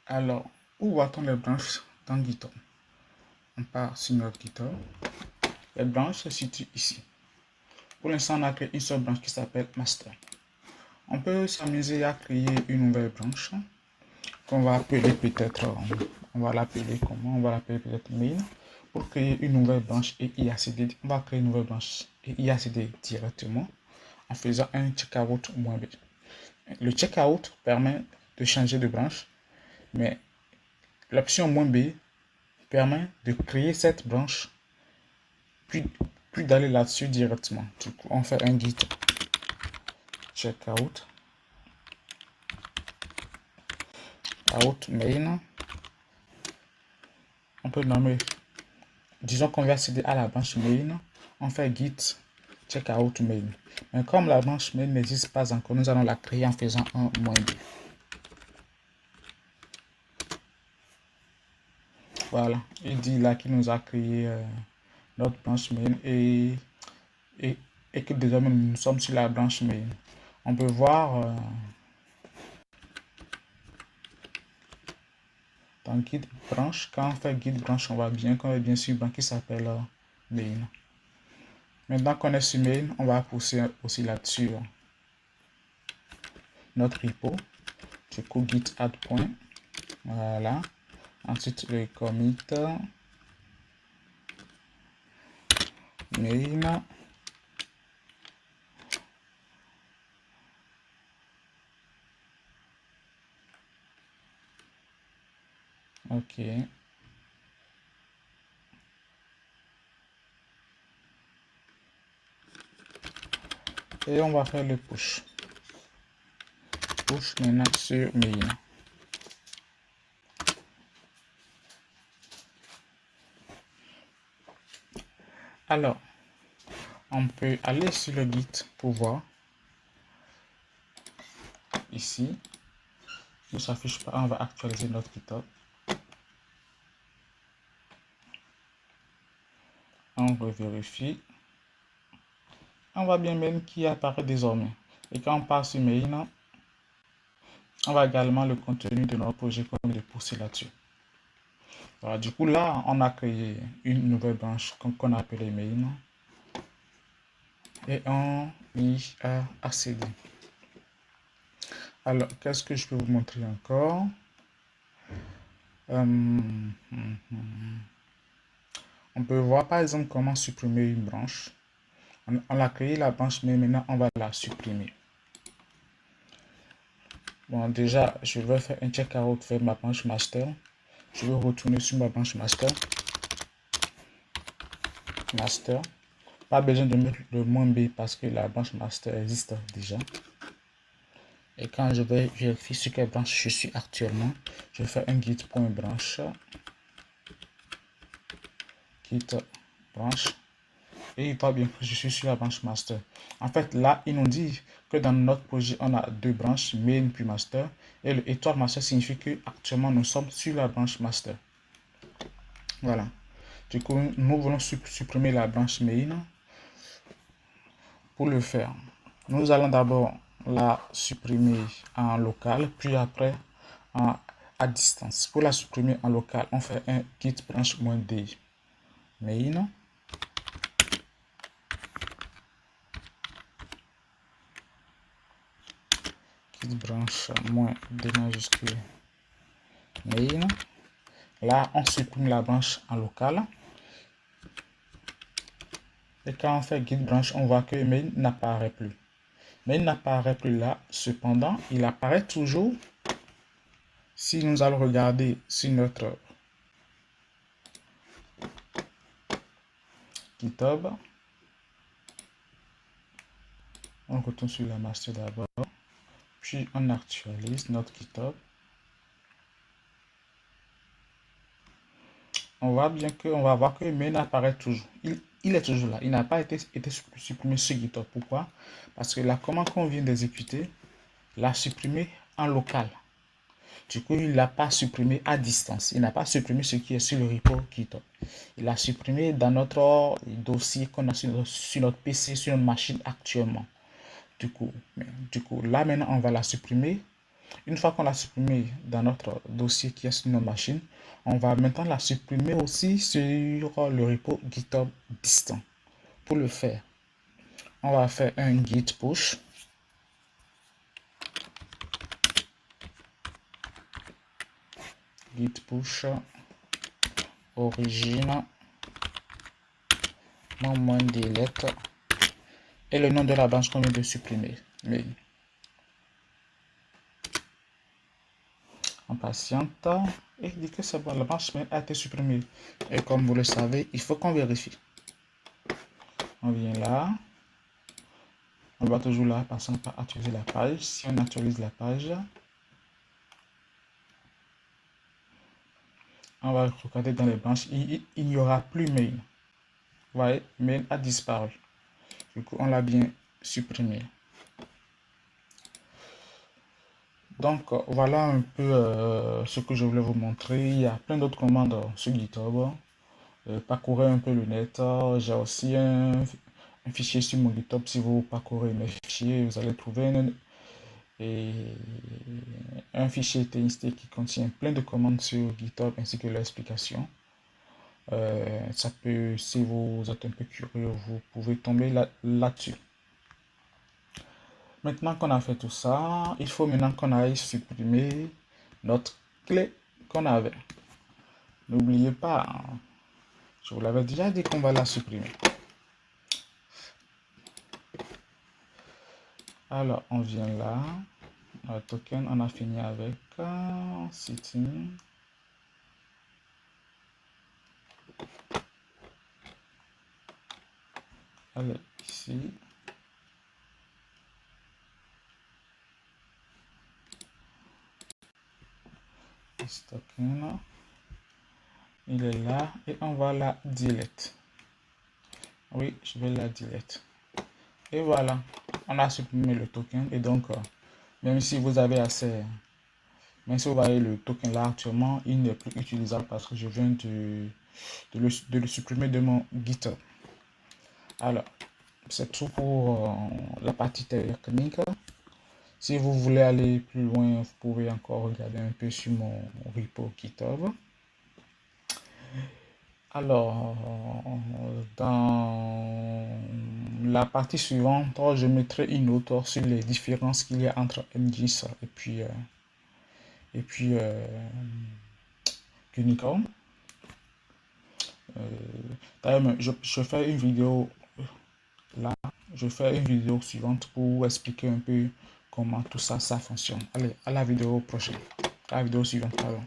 Alors, où voit-on les branches dans GitHub? On part sur notre GitHub. Les branches se situent ici. Pour l'instant, on a créé une seule branche qui s'appelle Master. On peut s'amuser à créer une nouvelle branche qu'on va appeler peut-être, on va l'appeler comment? On va l'appeler peut-être main. Pour créer une nouvelle branche et y accéder, on va créer une nouvelle branche et y accéder directement en faisant un checkout -b. Le checkout permet de changer de branche, mais l'option -b permet de créer cette branche puis d'aller là-dessus directement. Du coup, on fait un git checkout out main. On peut nommer, disons qu'on va accéder à la branche main, on fait git checkout main. Mais comme la branche main n'existe pas encore, nous allons la créer en faisant un -b. Voilà, il dit là qu'il nous a créé notre branche main et que désormais nous sommes sur la branche main. On peut voir dans git branche, quand on fait git branche, on voit bien qu'on est bien sur une branche qui s'appelle main. Maintenant qu'on est sur main, on va pousser aussi là-dessus notre repo. Du coup, git add point. Voilà. Ensuite, le commit main. Ok. Et on va faire le push. Push maintenant sur main. Alors, on peut aller sur le git pour voir. Ici, ne s'affiche pas, on va actualiser notre GitHub. On revérifie. On voit bien main qui apparaît désormais. Et quand on passe sur main, on va également le contenu de notre projet comme il est poussé là-dessus. Voilà, du coup là, on a créé une nouvelle branche qu'on a appelée main. Et on y a accédé. Alors, qu'est-ce que je peux vous montrer encore? On peut voir par exemple comment supprimer une branche. On a créé la branche, mais maintenant on va la supprimer. Bon, déjà, je vais faire un checkout vers ma branche master. Je vais retourner sur ma branche master. Pas besoin de mettre le -b parce que la branche master existe déjà. Et quand je vais vérifier sur quelle branche je suis actuellement, je vais faire un git.branche. Git branche. Et il voit bien que je suis sur la branche master. En fait, là, il nous dit que dans notre projet, on a deux branches, main puis master. Et le étoile master signifie que actuellement nous sommes sur la branche master. Voilà. Du coup, nous voulons supprimer la branche main. Pour le faire, nous allons d'abord la supprimer en local, puis après à distance. Pour la supprimer en local, on fait un git branch -d main. Git branch -d majuscule main. Là, on supprime la branche en local. Et quand on fait git branch, on voit que main n'apparaît plus. Main n'apparaît plus là. Cependant, il apparaît toujours si nous allons regarder sur notre GitHub. On retourne sur la master d'abord. Puis on actualise notre GitHub. On va voir que main apparaît toujours. Il est toujours là. Il n'a pas été supprimé sur GitHub. Pourquoi? Parce que la commande qu'on vient d'exécuter l'a supprimé en local. Du coup, il ne l'a pas supprimé à distance. Il n'a pas supprimé ce qui est sur le repo GitHub. Il l'a supprimé dans notre dossier qu'on a sur notre PC, sur notre machine actuellement. Du coup, là maintenant, on va la supprimer. Une fois qu'on l'a supprimé dans notre dossier qui est sur notre machine, on va maintenant la supprimer aussi sur le repo GitHub distant. Pour le faire, on va faire un git push. Git push origine delete et le nom de la branche qu'on vient de supprimer. Mais on patiente et dit que c'est bon, la branche main a été supprimée. Et comme vous le savez, il faut qu'on vérifie. On vient là. On va toujours là, passant par actualiser la page. Si on actualise la page, on va regarder dans les branches. Il n'y aura plus main. Vous voyez, main a disparu. Du coup, on l'a bien supprimé. Donc, voilà un peu ce que je voulais vous montrer. Il y a plein d'autres commandes sur GitHub. Parcourez un peu le net. J'ai aussi un fichier sur mon GitHub. Si vous parcourez mes fichiers, vous allez trouver un fichier TXT qui contient plein de commandes sur GitHub ainsi que l'explication. Ça peut, si vous êtes un peu curieux, vous pouvez tomber là-dessus. Maintenant qu'on a fait tout ça, il faut maintenant qu'on aille supprimer notre clé qu'on avait. N'oubliez pas, hein, je vous l'avais déjà dit qu'on va la supprimer. Alors, on vient là. Le token, on a fini avec setting. Allez, ici. Ce token là, il est là et on va la delete. Oui, je vais la delete. Et voilà, on a supprimé le token et donc, même si vous avez assez, même si vous voyez le token là actuellement, il n'est plus utilisable parce que je viens de le supprimer de mon GitHub. Alors, c'est tout pour la partie technique. Si vous voulez aller plus loin, vous pouvez encore regarder un peu sur mon repo GitHub. Alors, dans la partie suivante, je mettrai une note sur les différences qu'il y a entre MGIS et puis Unicorn. D'ailleurs, je fais une vidéo là, je fais une vidéo suivante pour expliquer un peu comment tout ça fonctionne. Allez, à la vidéo prochaine, à la vidéo suivante, pardon.